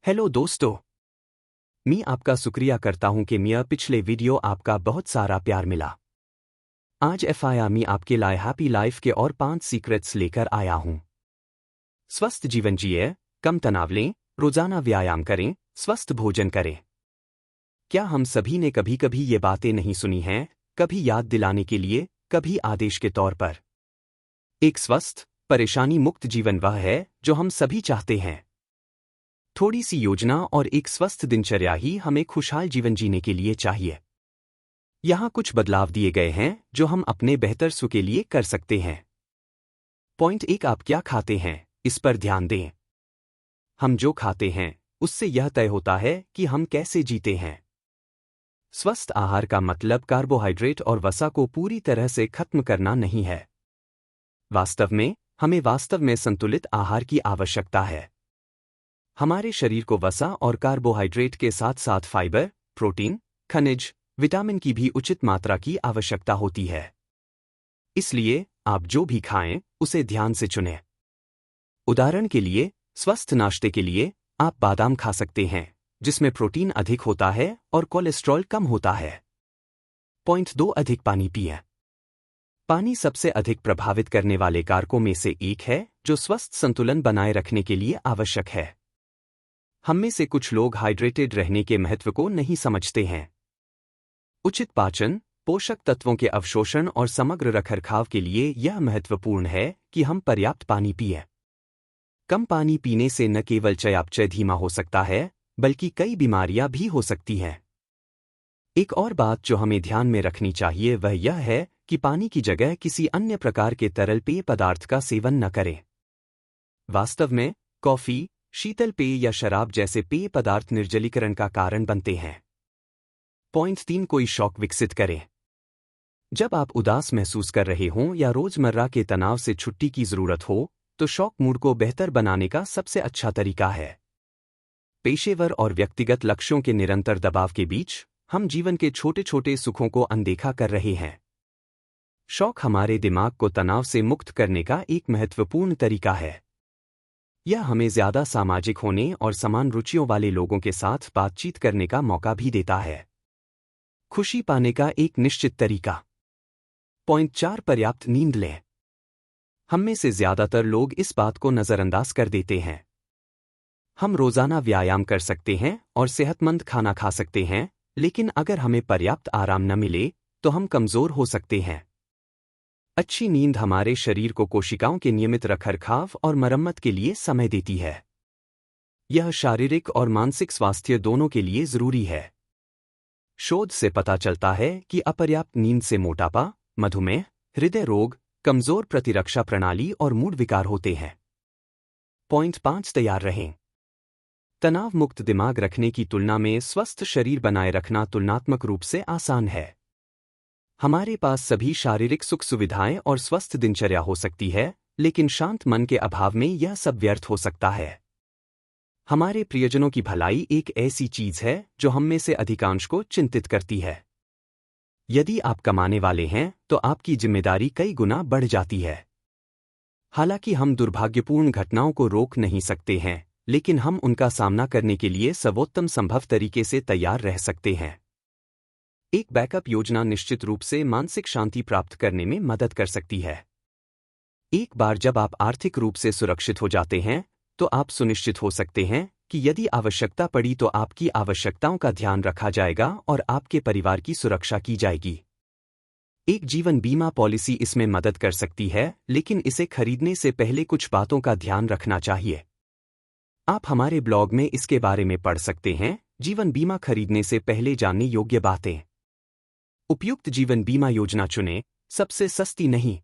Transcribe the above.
Hello दोस्तों, मैं आपका शुक्रिया करता हूं कि मैं पिछले वीडियो आपका बहुत सारा प्यार मिला। आज एफआईआर मैं आपके लिए हैप्पी लाइफ के और 5 सीक्रेट्स लेकर आया हूं। स्वस्थ जीवन जिए, कम तनाव लें, रोजाना व्यायाम करें, स्वस्थ भोजन करें। क्या हम सभी ने कभी कभी ये बातें नहीं सुनी हैं, कभी याद दिलाने के लिए, कभी आदेश के तौर पर? एक स्वस्थ, परेशानी मुक्त जीवन वह है जो हम सभी चाहते हैं। थोड़ी सी योजना और एक स्वस्थ दिनचर्या ही हमें खुशहाल जीवन जीने के लिए चाहिए। यहाँ कुछ बदलाव दिए गए हैं जो हम अपने बेहतर सुख के लिए कर सकते हैं। पॉइंट 1, आप क्या खाते हैं, इस पर ध्यान दें। हम जो खाते हैं उससे यह तय होता है कि हम कैसे जीते हैं। स्वस्थ आहार का मतलब कार्बोहाइड्रेट और वसा को पूरी तरह से खत्म करना नहीं है। वास्तव में हमें वास्तव में संतुलित आहार की आवश्यकता है। हमारे शरीर को वसा और कार्बोहाइड्रेट के साथ साथ फाइबर, प्रोटीन, खनिज, विटामिन की भी उचित मात्रा की आवश्यकता होती है। इसलिए आप जो भी खाएं उसे ध्यान से चुनें। उदाहरण के लिए, स्वस्थ नाश्ते के लिए आप बादाम खा सकते हैं, जिसमें प्रोटीन अधिक होता है और कोलेस्ट्रॉल कम होता है। पॉइंट 2, अधिक पानी पिएं। पानी सबसे अधिक प्रभावित करने वाले कारकों में से एक है जो स्वस्थ संतुलन बनाए रखने के लिए आवश्यक है। हम में से कुछ लोग हाइड्रेटेड रहने के महत्व को नहीं समझते हैं। उचित पाचन, पोषक तत्वों के अवशोषण और समग्र रखरखाव के लिए यह महत्वपूर्ण है कि हम पर्याप्त पानी पिएं। कम पानी पीने से न केवल चयापचय धीमा हो सकता है, बल्कि कई बीमारियां भी हो सकती हैं। एक और बात जो हमें ध्यान में रखनी चाहिए वह यह है कि पानी की जगह किसी अन्य प्रकार के तरल पेय पदार्थ का सेवन न करें। वास्तव में कॉफी, शीतल पेय या शराब जैसे पेय पदार्थ निर्जलीकरण का कारण बनते हैं। पॉइंट 3, कोई शौक विकसित करें। जब आप उदास महसूस कर रहे हों या रोजमर्रा के तनाव से छुट्टी की जरूरत हो, तो शौक मूड को बेहतर बनाने का सबसे अच्छा तरीका है। पेशेवर और व्यक्तिगत लक्ष्यों के निरंतर दबाव के बीच हम जीवन के छोटे छोटे सुखों को अनदेखा कर रहे हैं। शौक हमारे दिमाग को तनाव से मुक्त करने का एक महत्वपूर्ण तरीका है। यह हमें ज्यादा सामाजिक होने और समान रुचियों वाले लोगों के साथ बातचीत करने का मौका भी देता है। खुशी पाने का एक निश्चित तरीका। पॉइंट 4, पर्याप्त नींद लें। हम में से ज्यादातर लोग इस बात को नजरअंदाज कर देते हैं। हम रोजाना व्यायाम कर सकते हैं और सेहतमंद खाना खा सकते हैं, लेकिन अगर हमें पर्याप्त आराम न मिले तो हम कमजोर हो सकते हैं। अच्छी नींद हमारे शरीर को कोशिकाओं के नियमित रखरखाव और मरम्मत के लिए समय देती है। यह शारीरिक और मानसिक स्वास्थ्य दोनों के लिए जरूरी है। शोध से पता चलता है कि अपर्याप्त नींद से मोटापा, मधुमेह, हृदय रोग, कमजोर प्रतिरक्षा प्रणाली और मूड विकार होते हैं। पॉइंट 5, तैयार रहें। तनाव मुक्त दिमाग रखने की तुलना में स्वस्थ शरीर बनाए रखना तुलनात्मक रूप से आसान है। हमारे पास सभी शारीरिक सुख सुविधाएं और स्वस्थ दिनचर्या हो सकती है, लेकिन शांत मन के अभाव में यह सब व्यर्थ हो सकता है। हमारे प्रियजनों की भलाई एक ऐसी चीज है जो हम में से अधिकांश को चिंतित करती है। यदि आप कमाने वाले हैं तो आपकी जिम्मेदारी कई गुना बढ़ जाती है। हालांकि हम दुर्भाग्यपूर्ण घटनाओं को रोक नहीं सकते हैं, लेकिन हम उनका सामना करने के लिए सर्वोत्तम संभव तरीके से तैयार रह सकते हैं। एक बैकअप योजना निश्चित रूप से मानसिक शांति प्राप्त करने में मदद कर सकती है। एक बार जब आप आर्थिक रूप से सुरक्षित हो जाते हैं, तो आप सुनिश्चित हो सकते हैं कि यदि आवश्यकता पड़ी तो आपकी आवश्यकताओं का ध्यान रखा जाएगा और आपके परिवार की सुरक्षा की जाएगी। एक जीवन बीमा पॉलिसी इसमें मदद कर सकती है, लेकिन इसे खरीदने से पहले कुछ बातों का ध्यान रखना चाहिए। आप हमारे ब्लॉग में इसके बारे में पढ़ सकते हैं। जीवन बीमा खरीदने से पहले जानने योग्य बातें। उपयुक्त जीवन बीमा योजना चुनें, सबसे सस्ती नहीं,